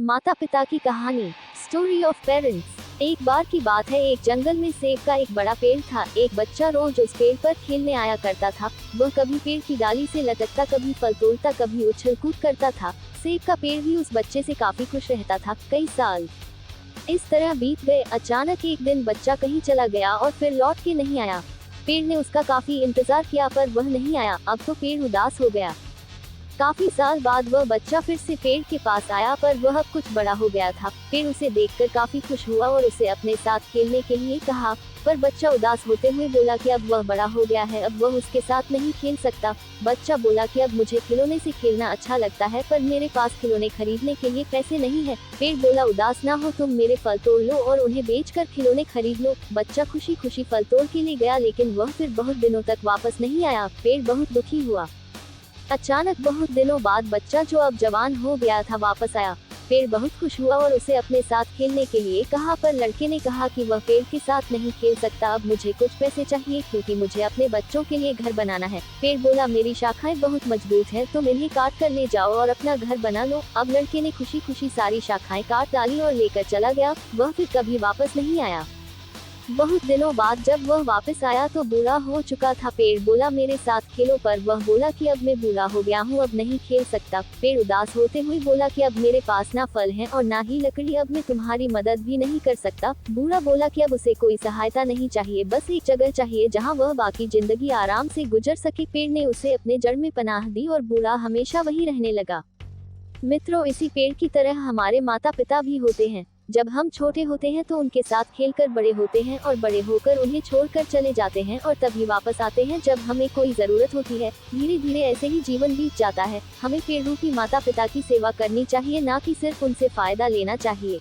माता पिता की कहानी, स्टोरी ऑफ पेरेंट्स। एक बार की बात है, एक जंगल में सेब का एक बड़ा पेड़ था। एक बच्चा रोज उस पेड़ पर खेलने आया करता था। वह कभी पेड़ की डाली से लटकता, कभी फल तोड़ता, कभी उछल कूद करता था। सेब का पेड़ भी उस बच्चे से काफी खुश रहता था। कई साल इस तरह बीत गए। अचानक एक दिन बच्चा कहीं चला गया और फिर लौट के नहीं आया। पेड़ ने उसका काफी इंतजार किया पर वह नहीं आया। अब तो पेड़ उदास हो गया। काफी साल बाद वह बच्चा फिर से पेड़ के पास आया, पर वह अब कुछ बड़ा हो गया था। पेड़ उसे देखकर काफी खुश हुआ और उसे अपने साथ खेलने के लिए कहा, पर बच्चा उदास होते हुए बोला कि अब वह बड़ा हो गया है, अब वह उसके साथ नहीं खेल सकता। बच्चा बोला कि अब मुझे खिलौने से खेलना अच्छा लगता है, पर मेरे पास खिलौने खरीदने के लिए पैसे नहीं है। पेड़ बोला, उदास ना हो, तुम मेरे फल तोड़ लो और उन्हें बेचकर खिलौने खरीद लो। बच्चा खुशी खुशी फल तोड़ के ले गया, लेकिन वह फिर बहुत दिनों तक वापस नहीं आया। पेड़ बहुत दुखी हुआ। अचानक बहुत दिनों बाद बच्चा, जो अब जवान हो गया था, वापस आया। पेड़ बहुत खुश हुआ और उसे अपने साथ खेलने के लिए कहा, पर लड़के ने कहा कि वह पेड़ के साथ नहीं खेल सकता। अब मुझे कुछ पैसे चाहिए, क्योंकि मुझे अपने बच्चों के लिए घर बनाना है। पेड़ बोला, मेरी शाखाएं बहुत मजबूत हैं, तुम इन्हें काट कर ले जाओ और अपना घर बना लो। अब लड़के ने खुशी खुशी सारी शाखाएं काट डाली और लेकर चला गया। वह फिर कभी वापस नहीं आया। बहुत दिनों बाद जब वह वापस आया तो बूढ़ा हो चुका था। पेड़ बोला, मेरे साथ खेलो, पर वह बोला कि अब मैं बूढ़ा हो गया हूँ, अब नहीं खेल सकता। पेड़ उदास होते हुए बोला कि अब मेरे पास ना फल है और ना ही लकड़ी, अब मैं तुम्हारी मदद भी नहीं कर सकता। बूढ़ा बोला कि अब उसे कोई सहायता नहीं चाहिए, बस एक जगह चाहिए जहाँ वह बाकी जिंदगी आराम से गुजर सके। पेड़ ने उसे अपने जड़ में पनाह दी और बूढ़ा हमेशा वहीं रहने लगा। मित्रों, इसी पेड़ की तरह हमारे माता पिता भी होते हैं। जब हम छोटे होते हैं तो उनके साथ खेलकर बड़े होते हैं और बड़े होकर उन्हें छोड़कर चले जाते हैं और तभी वापस आते हैं जब हमें कोई जरूरत होती है। धीरे धीरे ऐसे ही जीवन बीत जाता है। हमें पेड़ रूपी माता पिता की सेवा करनी चाहिए, ना कि सिर्फ उनसे फायदा लेना चाहिए।